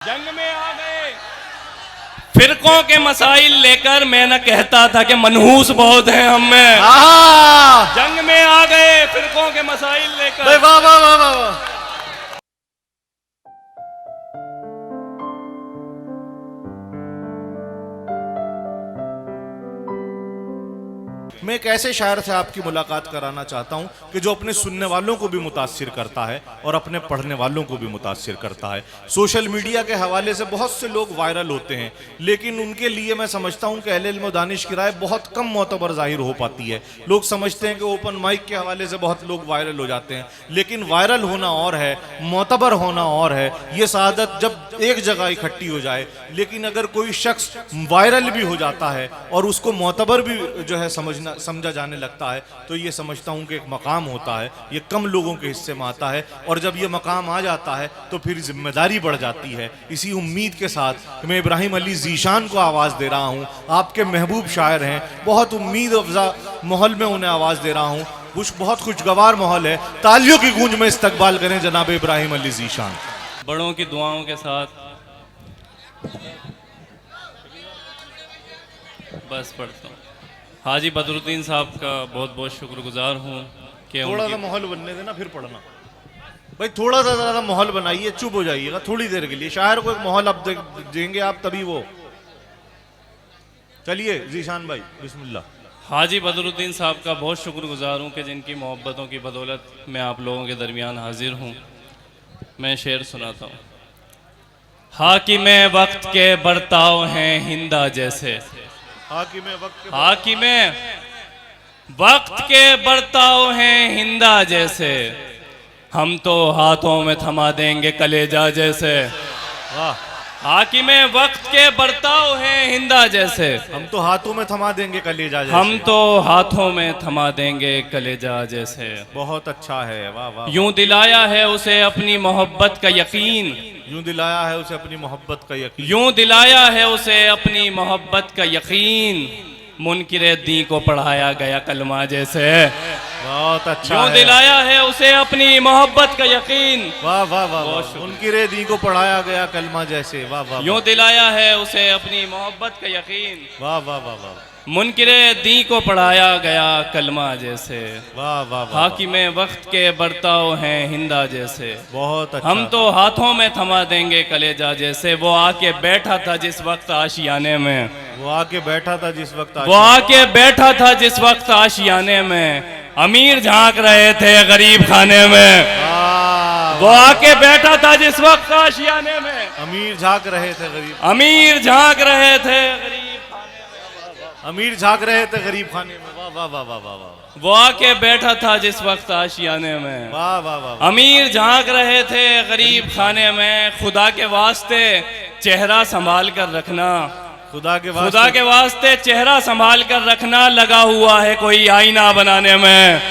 जंग में आ गए फिरकों के मसाइल लेकर, मैं न कहता था कि मनहूस बहुत हैं हम में। जंग में आ गए फिरकों के मसाइल लेकर। वाह वाह वाह वाह वाह। मैं एक ऐसे शायर से आपकी मुलाकात कराना चाहता हूं कि जो अपने सुनने वालों को भी मुतासिर करता है और अपने पढ़ने वालों को भी मुतासिर करता है। सोशल मीडिया के हवाले से बहुत से लोग वायरल होते हैं, लेकिन उनके लिए मैं समझता हूं कि अहले इल्म व दानिश की राय बहुत कम मोतबर जाहिर हो पाती है। लोग समझते हैं कि ओपन माइक के हवाले से बहुत लोग वायरल हो जाते हैं, लेकिन वायरल होना और है, मोतबर होना और है। ये सआदत जब एक जगह इकट्ठी हो जाए। लेकिन अगर कोई शख्स वायरल भी हो जाता है और उसको मोतबर भी जो है समझा जाने लगता है, तो ये समझता हूं कि एक मकाम होता है, ये कम लोगों के हिस्से में आता है। और जब ये मकाम आ जाता है तो फिर जिम्मेदारी बढ़ जाती है। इसी उम्मीद के साथ मैं इब्राहिम अली ज़ीशान को आवाज़ दे रहा हूं। आपके महबूब शायर हैं, बहुत उम्मीद अफजा माहौल में उन्हें आवाज़ दे रहा हूं। बहुत खुशगवार माहौल है। तालियों की गूंज में इस्तकबाल करें जनाब इब्राहिम अली ज़ीशान। बड़ों की दुआओं के साथ बस पढ़ता हूँ। हाजी बदरुद्दीन साहब का बहुत बहुत शुक्रगुजार हूँ कि थोड़ा सा माहौल बनने देना, फिर पढ़ना भाई। थोड़ा सा ज़्यादा माहौल बनाइए, चुप हो जाइएगा थोड़ी देर के लिए। शायर को एक माहौल अब देंगे आप, तभी वो। चलिए ज़ीशान भाई बिस्मिल्लाह। हाजी बदरुद्दीन साहब का बहुत शुक्रगुजार हूँ कि जिनकी मोहब्बतों की बदौलत मैं आप लोगों के दरमियान हाजिर हूँ। मैं शेर सुनाता हूँ। हाकिमे वक्त के बर्ताव हैं हिंदा जैसे। हाकिमे वक्त के बर्ताव हैं हिंदा जैसे। हम तो हाथों में थमा देंगे कलेजा जैसे। हाकिमे वक्त के बर्ताव हैं हिंदा जैसे। हम तो हाथों में थमा देंगे कलेजा जैसे। हम तो हाथों में थमा देंगे कलेजा जैसे। बहुत अच्छा है, वाह वाह। यूं दिलाया है उसे अपनी मोहब्बत का यकीन। यूं दिलाया है उसे अपनी मोहब्बत का यकीन। यूं दिलाया है उसे अपनी मोहब्बत का यकीन। मुनकिरे दी को पढ़ाया गया कलमा जैसे। बहुत अच्छा। यूं दिलाया है उसे अपनी मोहब्बत का यकीन। वाह वाह वाह। मुनकिरे दी को पढ़ाया गया कलमा जैसे। वाह वाह। यूं दिलाया है उसे अपनी मोहब्बत का यकीन। वाह वाह वाह वाह। मुनकिरे दी को पढ़ाया गया कलमा जैसे। वाह वाह वाह। हाकिमे वक्त के बर्ताव हैं हिंदा जैसे। बहुत अच्छा। हम तो हाथों में थमा देंगे कलेजा जैसे। वो आके बैठा था जिस वक्त आशियाने में। वो आके बैठा था जिस वक्त वो आके बैठा था जिस वक्त आशियाने में। अमीर झांक रहे थे गरीब खाने में। वो आके बैठा था जिस वक्त आशियाने में। अमीर झांक रहे थे गरीब। अमीर झांक रहे थे गरीब। अमीर झांक रहे थे गरीब खाने में। वाह वाह वाह वाह वाह। वो आके बैठा था जिस वक्त आशियाने में। वाह वाह वाह। अमीर झांक रहे थे गरीब खाने में। खुदा के वास्ते चेहरा संभाल कर रखना। खुदा के वास्ते चेहरा संभाल कर रखना। लगा हुआ है कोई आईना बनाने में।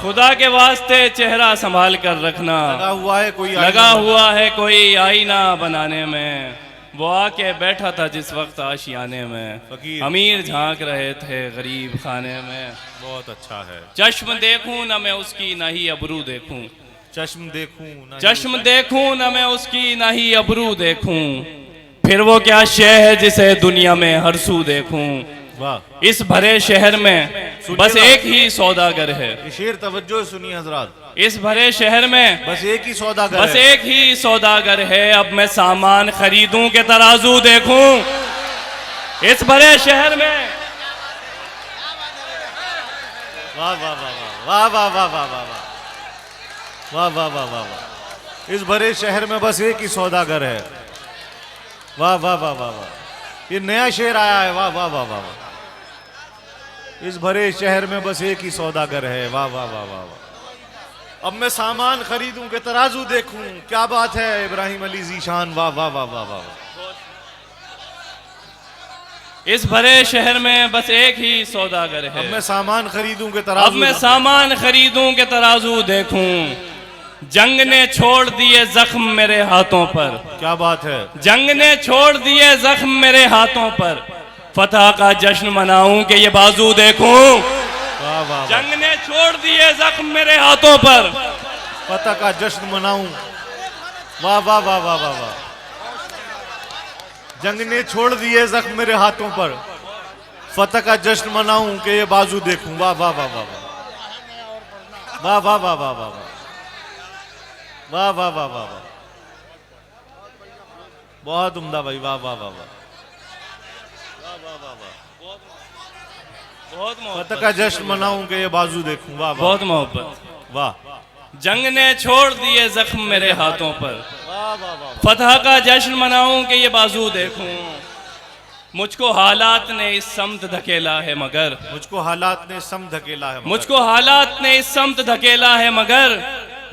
खुदा के वास्ते चेहरा संभाल कर रखना। लगा हुआ है कोई आईना बनाने में। वो आके बैठा था जिस वक्त आशियाने में। अमीर झांक रहे थे गरीब खाने में। बहुत अच्छा है। चश्म देखूं न मैं उसकी न ही अबरू देखूं। चश्म देखूं न मैं उसकी न ही अबरू देखूं। फिर वो क्या शय है जिसे दुनिया में हर सू देखूं। वाह। इस भरे शहर में बस एक ही सौदागर है। शेर तवज्जो सुनिए हजरात। इस भरे शहर में बस एक ही सौदागर बस एक ही सौदागर है। अब मैं सामान खरीदूं के तराजू देखूं। इस भरे शहर में वाह वाह वाह वाह वाह वाह वाह वाह वाह वाह वाह वाह वाह। इस भरे शहर में बस एक ही सौदागर है। वाह वाह वाह वाह वाह। ये नया शेर आया है। वाह वाह वाह वाह वाह। इस भरे शहर में बस एक ही सौदागर है। वाह वाह वाह वाह वाह। अब मैं सामान खरीदूं के तराजू देखूं। क्या बात है इब्राहिम अली ज़ीशान। वाह वाह वाह वाह वाह। इस भरे शहर में बस एक ही सौदागर है। अब मैं सामान खरीदूं के तराजू। अब मैं सामान खरीदूं के तराजू देखूं। जंग ने छोड़ दिए जख्म मेरे हाथों पर। क्या बात है। जंग ने छोड़ दिए जख्म मेरे हाथों पर। फतह का जश्न मनाऊं कि ये बाजू देखूं। वाह वाह। जंग ने छोड़ दिए जख्म मेरे हाथों पर। फतह का जश्न मनाऊं। वाह वाह वाह वाह वाह वाह। जंग ने छोड़ दिए जख्म मेरे हाथों पर, फतह का जश्न मनाऊं कि ये बाजू देखूं। वाह वाह वाह वाह वाह वाह वाह वाह वाह वाह वाह वाह वाह वाह वाह, बहुत उम्दा भाई, वाह वाह वाह वाह बहुत फतह मोहब्बत, का जश्न मनाऊं कि ये बाजू देखूं। वाह वाह बहुत मोहब्बत। वाह जंग ने छोड़ दिए जख्म मेरे हाथों पर, वाह वाह वाह, फतह का जश्न मनाऊं कि ये बाजू देखूं। मुझको हालात ने इस समत धकेला है मगर, मुझको हालात ने सम धकेला है मगर, मुझको हालात ने इस समत धकेला है मगर,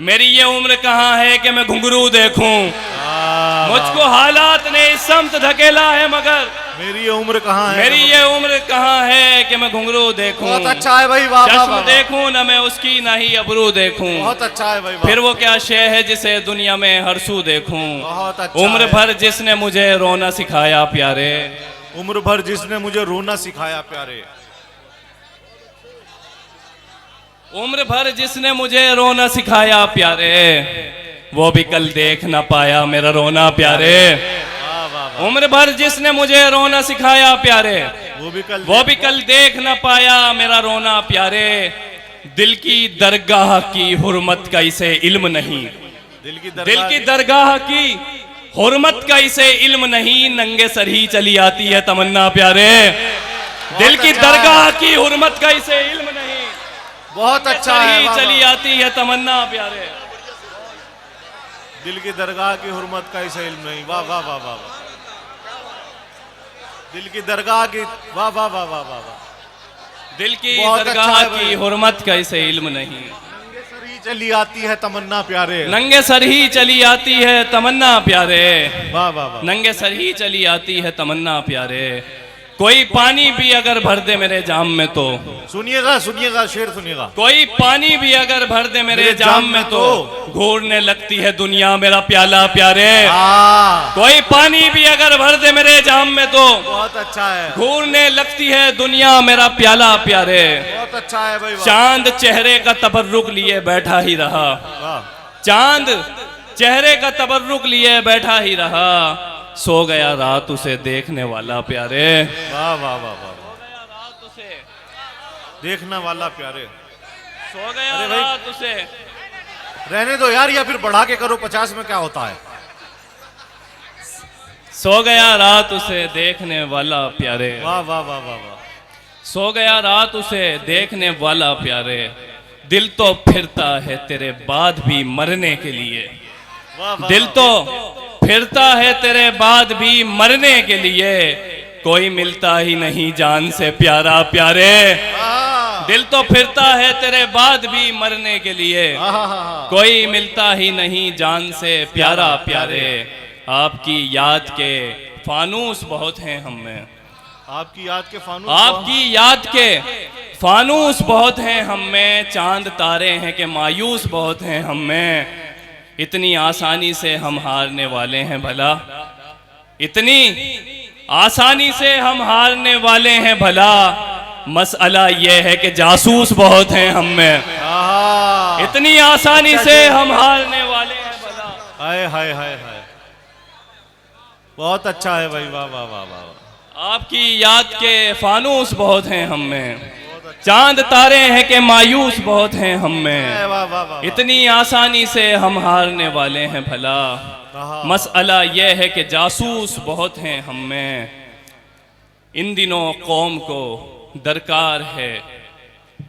मेरी ये उम्र कहाँ है कि मैं घुंघरू देखूं। वाह, मुझको हालात ने इस समत धकेला है मगर, मेरी ये उम्र कहाँ है, मेरी ये उम्र कहाँ है कि मैं घुंघरू देखूं। बहुत अच्छा है भाई, वाह वाह चश्म वाह, देखूं न मैं उसकी ना ही अबरू देखूं। बहुत अच्छा है भाई, वाह। फिर वो क्या शय है जिसे दुनिया में हर सू देखूं। बहुत अच्छा उम्र है। भर जिसने मुझे रोना सिखाया प्यारे, उम्र भर जिसने मुझे रोना सिखाया प्यारे, उम्र भर जिसने मुझे रोना सिखाया प्यारे, वो भी कल देख ना पाया मेरा रोना प्यारे। वाह वाह वाह, उम्र भर जिसने मुझे रोना सिखाया प्यारे, वो भी कल देख ना पाया मेरा रोना प्यारे। दिल की दरगाह की हुर्मत का इसे इल्म नहीं, दिल दिल की दरगाह की हुर्मत का इसे इल्म नहीं, नंगे सर ही चली आती है तमन्ना प्यारे। दिल की अच्छा दरगाह की हुर्मत का इसे इल्म नहीं, बहुत अच्छा सर है, ही वाह, चली वाह। आती है तमन्ना प्यारे। दिल की दरगाह की हुर्मत का इसे इल्म नहीं, वाह वाह वाह वाह वाह, दिल की दरगाह की, वाह वाह वाह वाह वाह वाह, दिल की बहुत अच्छा दरगाह है भाई। की हुर्मत का इसे इल्म नहीं, नंगे सर ही चली आती है तमन्ना प्यारे। नंगे सर ही चली आती है तमन्ना प्यारे। वाह वाह वाह, नंगे सर ही चली आती है तमन्ना प्यारे। कोई पानी भी अगर भर दे मेरे जाम में तो, सुनिएगा सुनिएगा, शेर सुनिएगा। कोई पानी भी अगर भर दे मेरे जाम में तो, घूरने लगती है दुनिया मेरा प्याला प्यारे। कोई पानी भी अगर भर दे मेरे जाम में तो, बहुत अच्छा है, घूरने लगती है दुनिया मेरा प्याला प्यारे। बहुत अच्छा है भाई, वाह चांद चेहरे का तबर्रुक लिए बैठा ही रहा, वाह, चांद चेहरे का तबर्रुक लिए बैठा ही रहा। सो गया रात उसे देखने वाला प्यारे, वाह वाह वाह वाह, रात उसे देखने वाला प्यारे। सो गया अरे भाई, रात उसे। रहने दो यार, या फिर बढ़ा के करो 50 में, क्या होता है। सो गया रात उसे देखने वाला प्यारे, वाह वाह वाह वाह वाह, सो गया रात उसे देखने वाला प्यारे। दिल तो फिरता है तेरे बाद भी मरने के लिए, वाह वाह, दिल तो फिरता है तेरे बाद भी मरने के लिए। कोई मिलता ही नहीं जान से प्यारा प्यारे। वाह, दिल तो फिरता है तेरे बाद भी मरने के लिए, आहा, कोई मिलता ही नहीं जान से प्यारा प्यारे। आपकी याद के फानूस बहुत हैं हम में, आपकी याद के फानूस, आपकी याद के फानूस बहुत हैं हम में। चांद तारे हैं कि मायूस बहुत हैं हम में। इतनी आसानी से हम हारने वाले हैं भला, इतनी आसानी से हम हारने वाले हैं भला। मसला ये है कि जासूस बहुत हैं हम में, आहा, इतनी आसानी से हम हारने वाले हैं भला। हाय हाय हाय हाय, बहुत अच्छा है भाई, वाह वाह वाह वाह, आपकी याद के फानूस बहुत हैं हम में। चांद तारे हैं कि मायूस बहुत हैं हम में। वाह वाह वाह, इतनी आसानी से हम हारने वाले हैं भला। मसला यह है कि जासूस बहुत हैं हम में। इन दिनों कौम को दरकार है,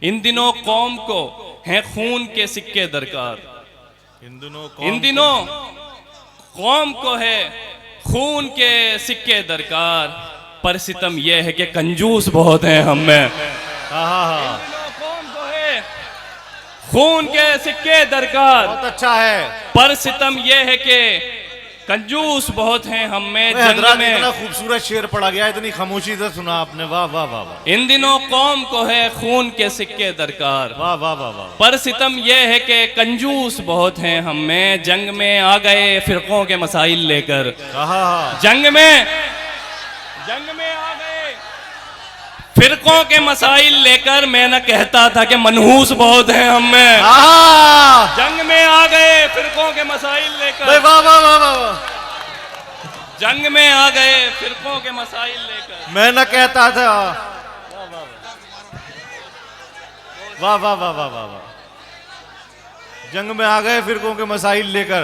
इन दिनों कौम को हैं खून के सिक्के दरकार। इन दिनों कौम को है खून के सिक्के दरकार। पर सितम यह है कि कंजूस बहुत हैं हम में। कौम को है खून के सिक्के दरकार, बहुत अच्छा है। पर सितम यह है कि कंजूस बहुत हैं हम में। जंग में इतना खूबसूरत शेर पढ़ा गया, इतनी खामोशी से सुना आपने, वाह वाह वाह वाह। इन दिनों कौम को है खून के सिक्के दरकार, वाह वाह वाह वाह। पर सितम यह है कि कंजूस बहुत हैं हम में। जंग में आ गए फिरकों के मसाइल लेकर, जंग में आ गए फिरकों के मसाइल लेकर। मैं न कहता था कि मनहूस बहुत हैं हम में। जंग में आ गए फिरकों के मसाइल लेकर। वाह वाह वाह वाह वाह, जंग में आ गए फिरकों के मसाइल लेकर। मैं न कहता था, वाह वाह वाह वाह वाह वाह, जंग में आ गए फिरकों के मसाइल लेकर।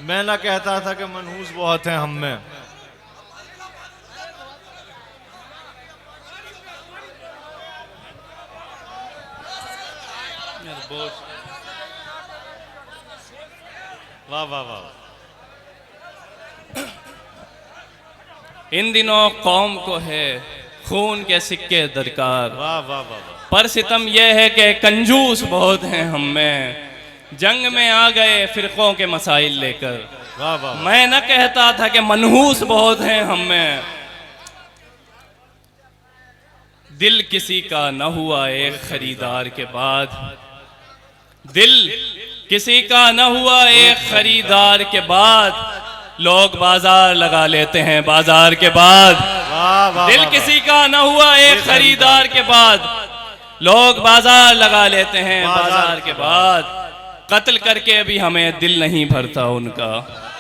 मैं न कहता था कि मनहूस बहुत हैं हम में। वाह वाह वाह। इन दिनों कौम को है खून के सिक्के दरकार। वाह वाह वाह वाह। पर सितम यह है कि कंजूस बहुत हैं हम में। जंग में आ गए फिरकों के मसाइल लेकर। वाह वाह। मैं न कहता था कि मनहूस बहुत हैं हम में। दिल किसी का न हुआ एक खरीदार के बाद। दिल किसी का न हुआ एक खरीदार के बाद। लोग बाजार लगा लेते हैं बाजार के बाद। वाह वाह। दिल किसी का न हुआ एक खरीदार के बाद। लोग बाजार लगा लेते हैं बाजार के बाद। कत्ल करके भी हमें दिल नहीं भरता उनका।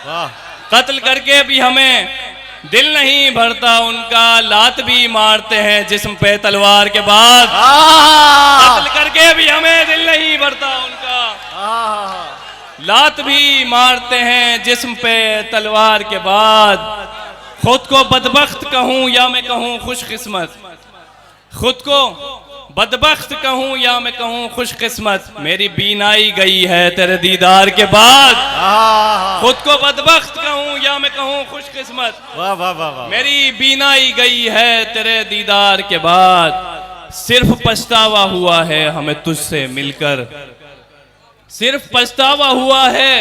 वाह। कत्ल करके भी हमें दिल नहीं भरता उनका। लात भी मारते हैं जिस्म पे तलवार के बाद। कत्ल करके भी हमें दिल नहीं भरता उनका। लात भी मारते हैं जिस्म पे तलवार के बाद। खुद को बदबख्त कहूं या मैं कहूं खुशकिस्मत। खुद को बदबख्त कहूं या मैं कहूं खुशकिस्मत। मेरी बीनाई गई है तेरे दीदार के बाद। खुद को बदबख्त कहूं या मैं कहूं खुशकिस्मत। वाह वाह वाह वाह। मेरी बीनाई गई है तेरे दीदार के बाद। सिर्फ पछतावा हुआ है हमें तुझसे मिलकर। सिर्फ पछतावा हुआ है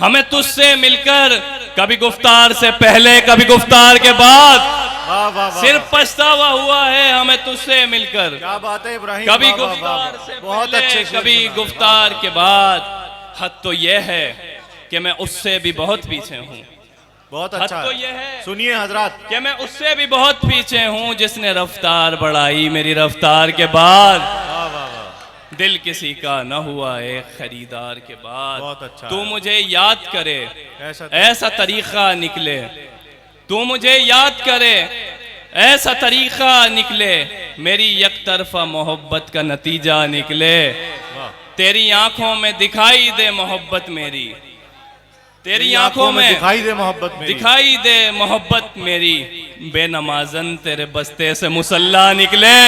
हमें तुझसे मिलकर। कभी गुफ्तार से पहले कभी गुफ्तार के बाद। वाह वाह वाह। सिर्फ पछतावा हुआ है हमें तुझसे मिलकर। क्या बात है इब्राहिम। कभी वाह, वाह, वाह, गुफ्तार वाह। से बहुत पहले अच्छे से कभी सुना। गुफ्तार के बाद। हद तो यह है कि मैं उससे भी बहुत पीछे हूँ। बहुत हद अच्छा तो है। यह है सुनिए हजरात। कि मैं उससे भी बहुत पीछे हूँ जिसने रफ्तार बढ़ाई मेरी रफ्तार के बाद। वाह वाह वाह। दिल किसी का न हुआ एक खरीदार के बाद। बहुत अच्छा तू है। मुझे याद करे ऐसा ऐसा तरीका निकले। तू मुझे याद करे ऐसा तरीका निकले। मेरी एक तरफा मोहब्बत का नतीजा निकले। वाह। तेरी आंखों में दिखाई दे मोहब्बत मेरी। तेरी आंखों में दिखाई दे मोहब्बत मेरी। दिखाई दे मोहब्बत मेरी। बेनमाजन तेरे बस्ते से मुसल्ला निकले।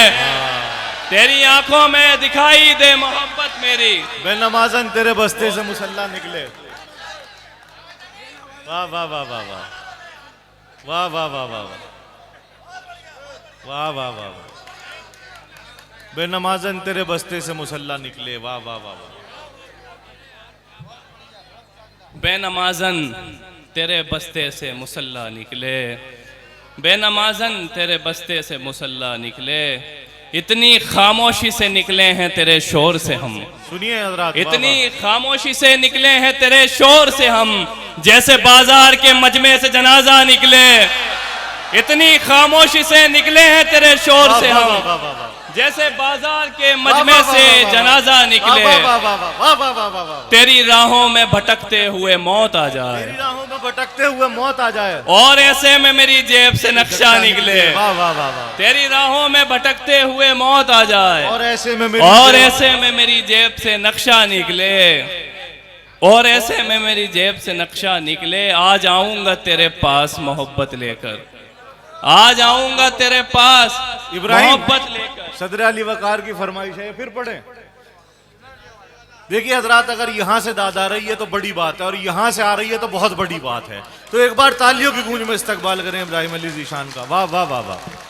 तेरी आंखों में दिखाई दे मोहब्बत मेरी। बेनमाजन तेरे बस्ते से मुसल्ला निकले। वाह वाह वाह वाह वाह। वाह वाह वाह वाह वाह। वाह वाह वाह वाह। बेनमाजन तेरे बस्ते से मुसल्ला निकले। वाह वाह वाह वाह। बेनमाजन तेरे बस्ते से मुसल्ला निकले। बेनमाजन तेरे बस्ते से मुसल्ला निकले। इतनी खामोशी से निकले हैं तेरे शोर से हम। सुनिए हजरात। इतनी खामोशी से निकले हैं तेरे शोर से हम। जैसे बाजार के मजमे से जनाजा निकले। इतनी खामोशी से निकले हैं तेरे शोर से हम। जैसे बाजार के मजमे से जनाजा निकले। तेरी राहों में भटकते हुए मौत आ जाए। तेरी राहों में भटकते हुए मौत आ जाए। और ऐसे में मेरी जेब से नक्शा निकले। वाह वाह वाह वाह। तेरी राहों में भटकते हुए मौत आ जाए। और ऐसे में मेरी जेब से नक्शा निकले। और ऐसे में मेरी जेब से नक्शा निकले। आ जाऊंगा तेरे पास मोहब्बत लेकर। आ जाऊंगा तेरे पास इब्राहिम मोहब्बत लेकर। सदर अली वकार की फरमाइश है, फिर पढ़े। देखिए हजरात, अगर यहां से दाद आ रही है तो बड़ी बात है, और यहां से आ रही है तो बहुत बड़ी बात है। तो एक बार तालियों की गूंज में इस्तकबाल करें इब्राहिम अली ज़ीशान का। वाह वाह वाह वाह।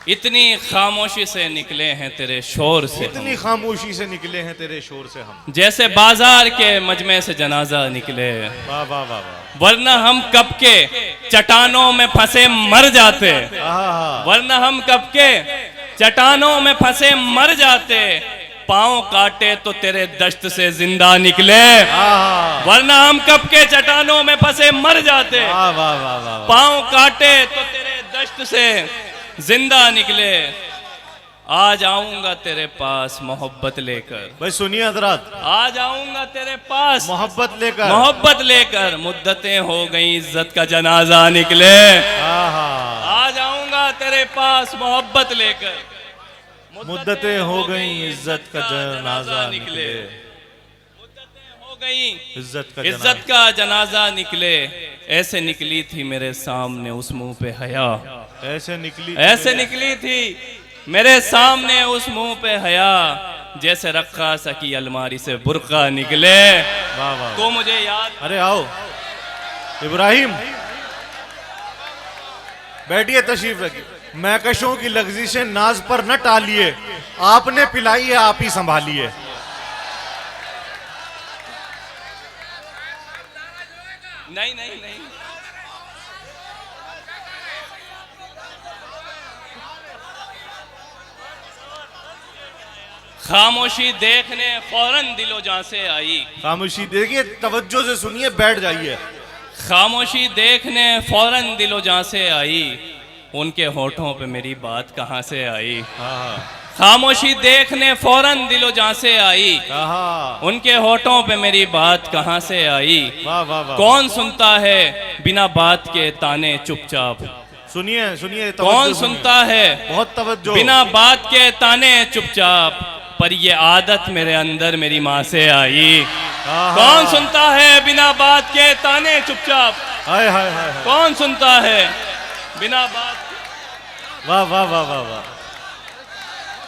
इतनी खामोशी से निकले हैं तेरे शोर से। इतनी खामोशी से निकले हैं तेरे शोर से हम। जैसे बाजार के मजमे से जनाजा निकले। वाह वाह वाह वाह। वरना हम कब के चट्टानों में फंसे मर जाते। वरना हम कब के चट्टानों में फंसे मर जाते। पांव काटे तो तेरे दश्त से जिंदा निकले। वरना हम कब के चट्टानों में फंसे मर जाते। पांव काटे तो तेरे दश्त से जिंदा निकले। आ जाऊंगा तेरे पास मोहब्बत लेकर, भाई सुनिए हजरात, आ जाऊंगा तेरे पास मोहब्बत लेकर, मोहब्बत लेकर, मुद्दतें हो गई इज्जत का जनाजा निकले। आहा, आ जाऊंगा तेरे पास मोहब्बत लेकर, मुद्दतें हो गई इज्जत का जनाजा निकले, मुद्दतें हो गई इज्जत इज्जत का जनाजा निकले। ऐसे निकली थी मेरे सामने उस मुंह पे हया, ऐसे निकली, ऐसे निकली थी मेरे सामने उस मुंह पे हया, जैसे रक्कासा की अलमारी से बुर्का निकले। वाह वाह। तो मुझे याद, अरे आओ इब्राहिम, बैठिए, तशरीफ रखिए। महकशों की लग्जिशें नाज पर न टालिए, आपने पिलाई है आप ही संभालिए। नहीं नहीं नहीं, खामोशी देखने फौरन दिलो जहां से आई, खामोशी देखिए, तवज्जो से सुनिए, बैठ जाइए। खामोशी देखने फौरन दिलो जहां से आई, उनके होठों पे मेरी बात कहां से आई। खामोशी देखने फौरन दिलो जहां से आई, उनके होठों पे मेरी बात कहां से आई। वाह वाह वाह। कौन सुनता है बिना बात के ताने चुपचाप, सुनिए सुनिए, कौन सुनता है बहुत तवज्जो, बिना बात के ताने चुपचाप, पर ये आदत मेरे अंदर मेरी माँ से आई। कौन सुनता है बिना बात के ताने चुपचाप, हाय हाय हाय, कौन सुनता है बिना बात के। वाह वाह वाह वाह वाह।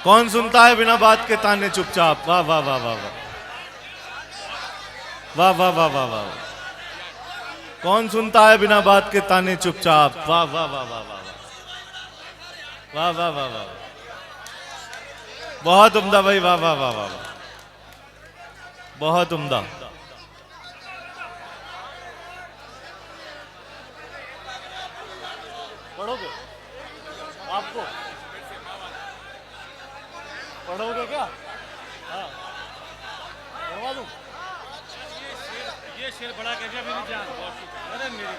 कौन सुनता है बिना बात के ताने चुपचाप, वाह वाह वाह वाह वाह, वाह वाह वाह वाह वाह। कौन सुनता है बिना बात के ताने चुपचाप, वाह वाह वाह वाह वाह, वाह वाह वाह वाह, बहुत उम्दा भाई, वाह वाह वाह वाह, बहुत उम्दा। पढ़ोगे आपको, पढ़ोगे क्या? हाँ, पढ़वा दूं? ये शेर बड़ा कर दिया मेरी जान। अरे मेरी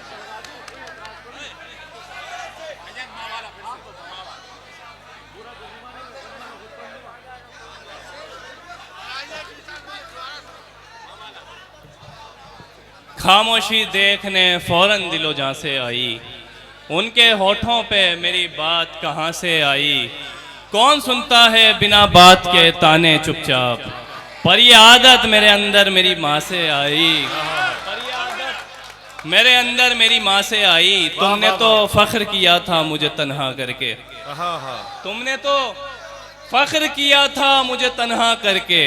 खामोशी देखने फौरन दिलो जहां से आई, उनके होठों पे मेरी बात कहां से आई। कौन सुनता है बिना बात के ताने चुपचाप, पर ये आदत मेरे अंदर मेरी माँ से आई, पर ये आदत मेरे अंदर मेरी माँ से आई। तुमने तो फख्र किया था मुझे तन्हा करके, तुमने तो फख्र किया था मुझे तन्हा करके,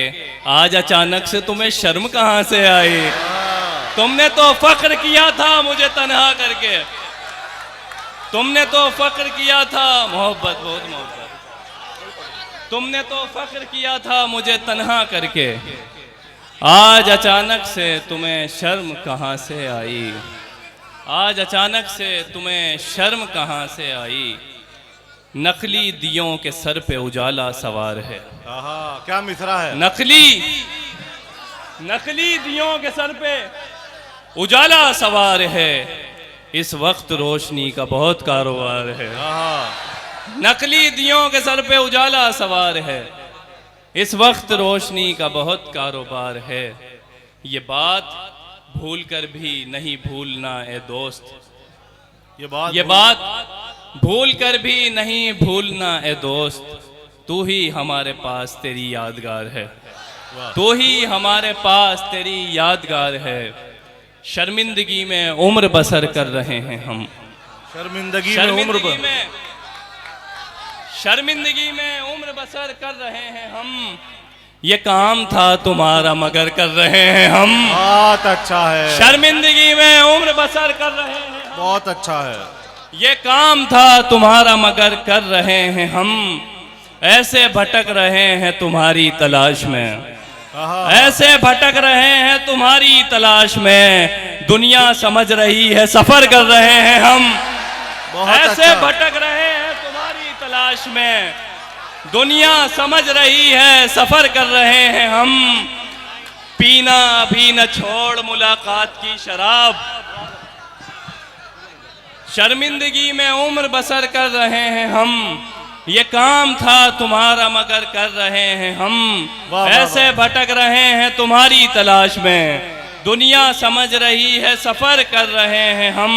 आज अचानक से तुम्हें शर्म कहाँ से आई। तुमने तो फख्र किया था मुझे तन्हा करके, तुमने तो फख्र किया था, मोहब्बत बहुत मोहब्बत, तुमने तो फख्र किया था मुझे तन्हा करके, आज अचानक से तुम्हें शर्म कहाँ से आई, आज अचानक से तुम्हें शर्म कहाँ से आई। नकली दियों के सर पे उजाला सवार है, क्या मिसरा है। नकली दियों के सर पे उजाला सवार है, इस वक्त रोशनी का बहुत कारोबार है। नकली दियों के सर पे उजाला सवार है, इस वक्त रोशनी का बहुत कारोबार है। ये बात भूल कर भी नहीं भूलना ए दोस्त, ये बात भूल कर भी नहीं भूलना ए दोस्त, तू ही हमारे पास तेरी यादगार है, तू ही हमारे पास तेरी यादगार है। शर्मिंदगी में उम्र बसर कर रहे हैं हम, शर्मिंदगी में उम्र बसर कर रहे हैं हम, ये काम था तुम्हारा मगर कर रहे हैं हम। बहुत अच्छा है। शर्मिंदगी में उम्र बसर कर रहे हैं हम, बहुत अच्छा है। ये काम था तुम्हारा मगर कर रहे हैं हम, ऐसे भटक रहे हैं तुम्हारी तलाश में, ऐसे भटक रहे हैं तुम्हारी तलाश में, दुनिया समझ रही है सफर कर रहे हैं हम। ऐसे भटक रहे हैं तुम्हारी तलाश में, दुनिया समझ रही है सफर कर रहे हैं हम। पीना भी न छोड़ मुलाकात की शराब, शर्मिंदगी में उम्र बसर कर रहे हैं हम, ये काम था तुम्हारा मगर कर रहे हैं हम। वाह, ऐसे भटक रहे हैं तुम्हारी तलाश में, दुनिया समझ रही है सफर कर रहे हैं हम।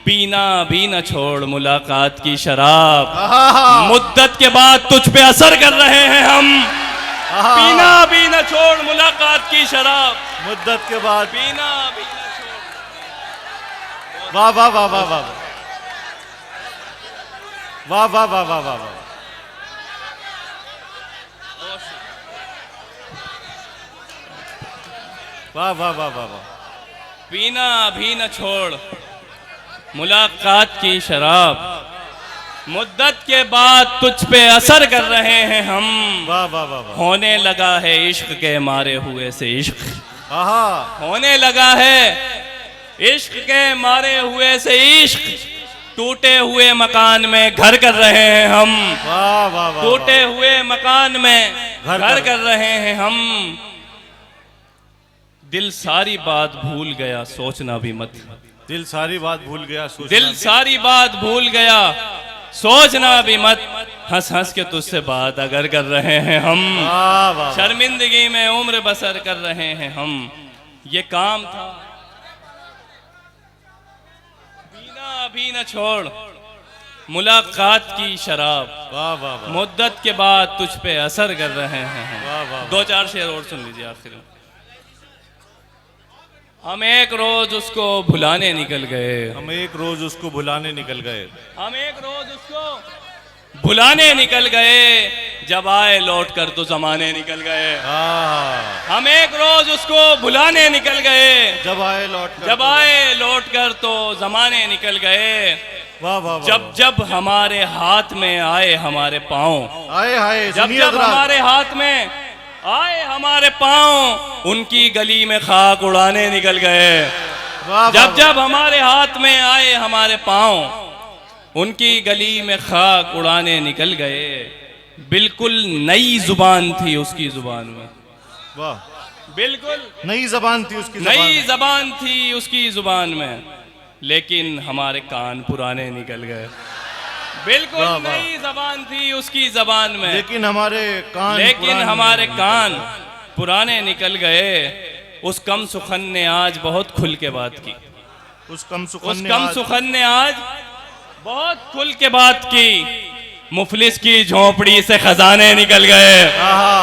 पीना भी न छोड़ मुलाकात की शराब, मुद्दत के बाद तुझ पे असर कर रहे हैं हम। पीना भी न छोड़ मुलाकात की शराब, मुद्दत के बाद। पीना भी न छोड़। वाह वाह वाह वाह वाह वाह वाह वाह वाह वाह वाह। वाह वाह वाह वाह वाह। पीना भी न छोड़ मुलाकात की शराब, मुद्दत के बाद तुझ पे असर कर रहे हैं हम। वाह वाह वाह वाह। होने लगा है इश्क के मारे हुए से इश्क, आहा। होने लगा है इश्क के मारे हुए से इश्क। टूटे हुए मकान में घर कर रहे हैं हम। वाह वाह वाह। टूटे हुए मकान में घर कर रहे हैं हम। दिल सारी बात भूल गया सोचना भी मत, दिल सारी बात भूल गया दिल सारी बात भूल गया सोचना भी मत। हंस हंस के तुझसे बात अगर कर रहे हैं हम, वाह वाह। शर्मिंदगी में उम्र बसर कर रहे हैं हम। ये काम था पीना भी न छोड़ मुलाकात की शराब, वाह वाह वाह। मुद्दत के बाद तुझ पे असर कर रहे हैं हम। वाह वाह। दो चार शेर और सुन लीजिए आखिर में। हम एक रोज उसको भुलाने निकल गए, हम एक रोज उसको भुलाने निकल गए, हम एक रोज उसको भुलाने निकल गए। जब आए लौट कर तो जमाने निकल गए। हम एक रोज उसको भुलाने निकल गए, जब आए लौट कर, जब आए लौट कर तो जमाने निकल गए। वाह वाह वाह। जब जब हमारे हाथ में आए हमारे पाँव, आए हाय। जब जब हमारे हाथ में आए हमारे पाँव, उनकी गली में खाक उड़ाने निकल गए। जब जब हमारे हाथ में आए हमारे पाँव, उनकी गली में खाक उड़ाने निकल गए। बिल्कुल नई जुबान थी उसकी जुबान में, वाह। बिल्कुल नई जबान थी उसकी, नई जबान थी उसकी जुबान में, लेकिन हमारे कान पुराने निकल गए। बिल्कुल वाह, वाह। नई जबान थी उसकी जबान में, लेकिन हमारे कान, लेकिन हमारे कान पुराने निकल गए। उस कम सुखन ने आज बहुत खुल के बात की, उस कम सुखन ने आज बहुत खुल के बात की। मुफलिस की झोपड़ी से खजाने निकल गए।